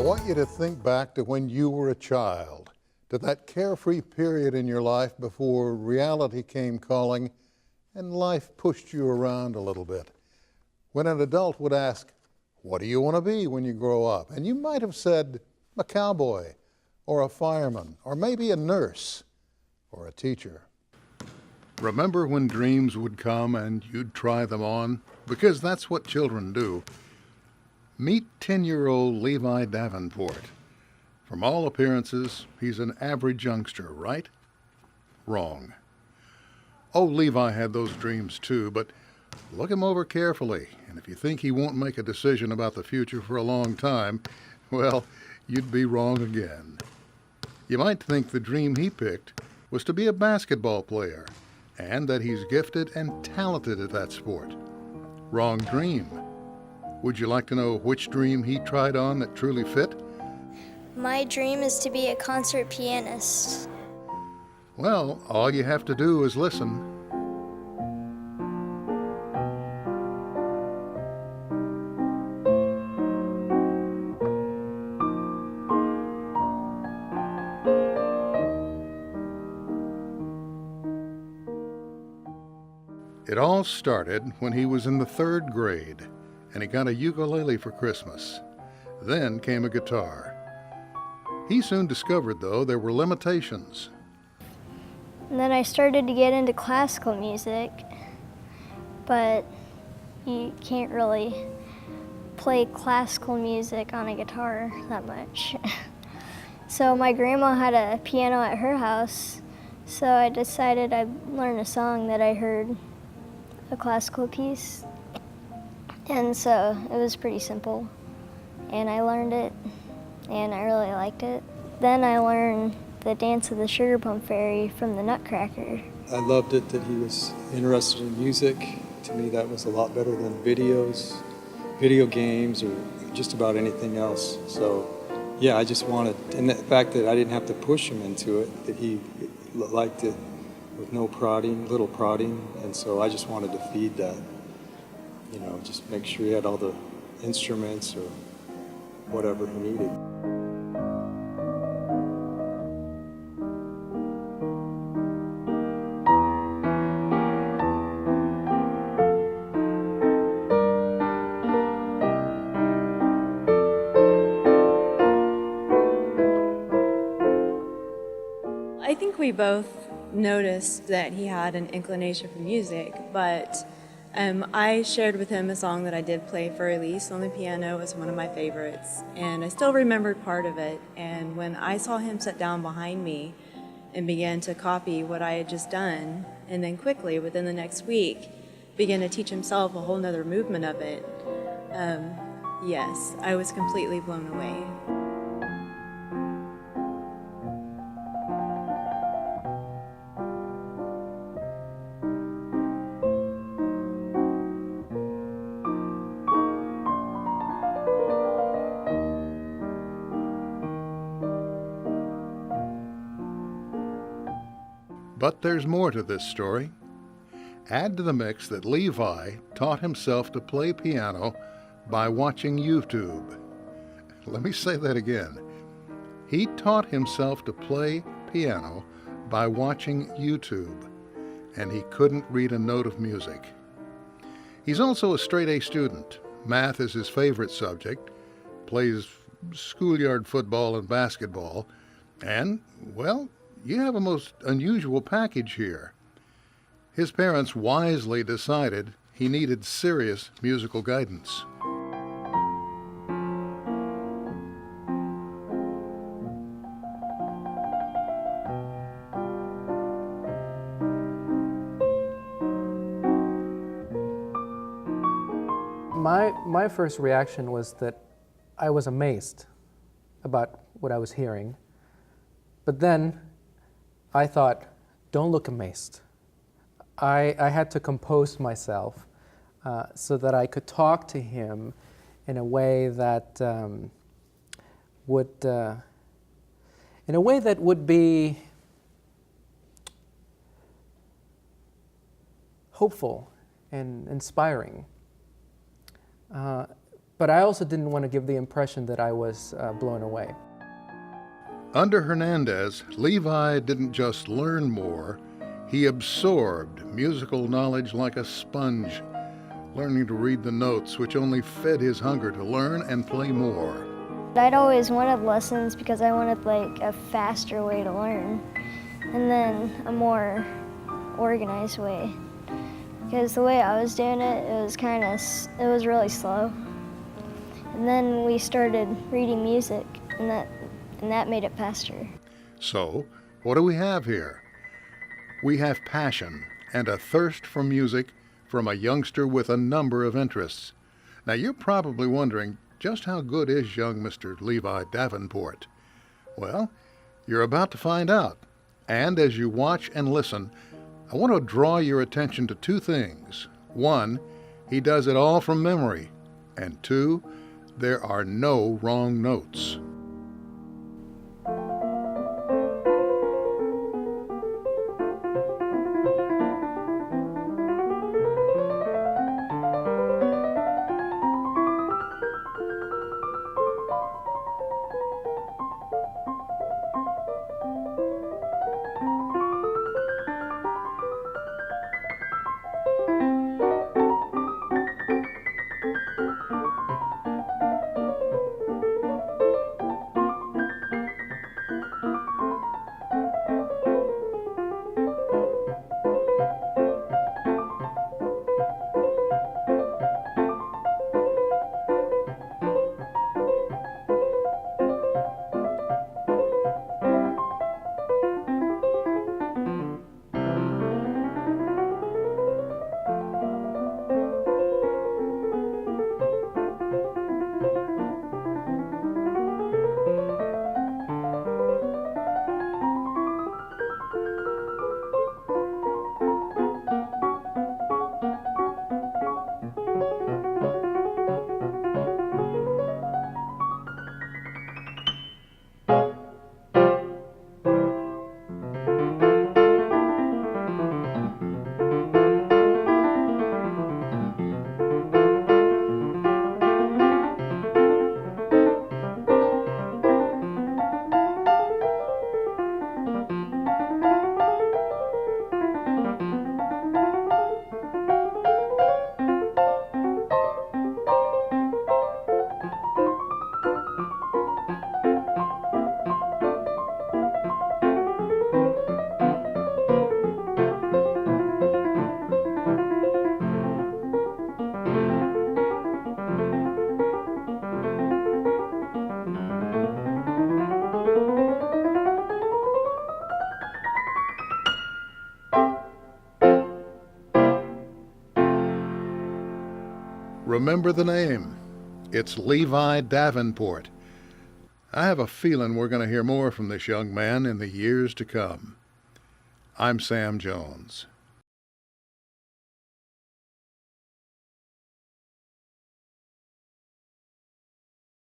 want you to think back to when you were a child, to that carefree period in your life before reality came calling and life pushed you around a little bit. When an adult would ask, "What do you want to be when you grow up?" And you might have said, "A cowboy, or a fireman, or maybe a nurse, or a teacher." Remember when dreams would come and you'd try them on? Because that's what children do. Meet 10-year-old Levi Davenport. From all appearances, he's an average youngster, right? Wrong. Oh, Levi had those dreams too, but look him over carefully, and if you think he won't make a decision about the future for a long time, well, you'd be wrong again. You might think the dream he picked was to be a basketball player, and that he's gifted and talented at that sport. Wrong dream. Would you like to know which dream he tried on that truly fit? My dream is to be a concert pianist. Well, all you have to do is listen. It all started when he was in the 3rd grade, and he got a ukulele for Christmas. Then came a guitar. He soon discovered, though, there were limitations. And then I started to get into classical music, but you can't really play classical music on a guitar that much. So my grandma had a piano at her house, so I decided I'd learn a song that I heard, a classical piece. And so it was pretty simple, and I learned it, and I really liked it. Then I learned the Dance of the Sugar Plum Fairy from the Nutcracker. I loved it that he was interested in music. To me, that was a lot better than video games, or just about anything else. So, yeah, I just wanted, and the fact that I didn't have to push him into it, that he liked it with no prodding, little prodding, and so I just wanted to feed that. You know, just make sure he had all the instruments or whatever he needed. I think we both noticed that he had an inclination for music, but I shared with him a song that I did play for Elise on the piano. It was one of my favorites, and I still remembered part of it. And when I saw him sit down behind me and began to copy what I had just done, and then quickly, within the next week, began to teach himself a whole nother movement of it, yes, I was completely blown away. But there's more to this story. Add to the mix that Levi taught himself to play piano by watching YouTube. Let me say that again. He taught himself to play piano by watching YouTube, and he couldn't read a note of music. He's also a straight-A student. Math is his favorite subject, plays schoolyard football and basketball, and, well, you have a most unusual package here. His parents wisely decided he needed serious musical guidance. My first reaction was that I was amazed about what I was hearing. But then I thought, don't look amazed. I had to compose myself so that I could talk to him in a way that would be hopeful and inspiring. But I also didn't want to give the impression that I was blown away. Under Hernandez, Levi didn't just learn more, he absorbed musical knowledge like a sponge, learning to read the notes, which only fed his hunger to learn and play more. I'd always wanted lessons because I wanted like a faster way to learn, and then a more organized way. Because the way I was doing it, it was really slow. And then we started reading music, and that made it faster. So, what do we have here? We have passion and a thirst for music from a youngster with a number of interests. Now, you're probably wondering, just how good is young Mr. Levi Davenport? Well, you're about to find out. And as you watch and listen, I want to draw your attention to two things. One, he does it all from memory. And two, there are no wrong notes. Remember the name. It's Levi Davenport. I have a feeling we're going to hear more from this young man in the years to come. I'm Sam Jones.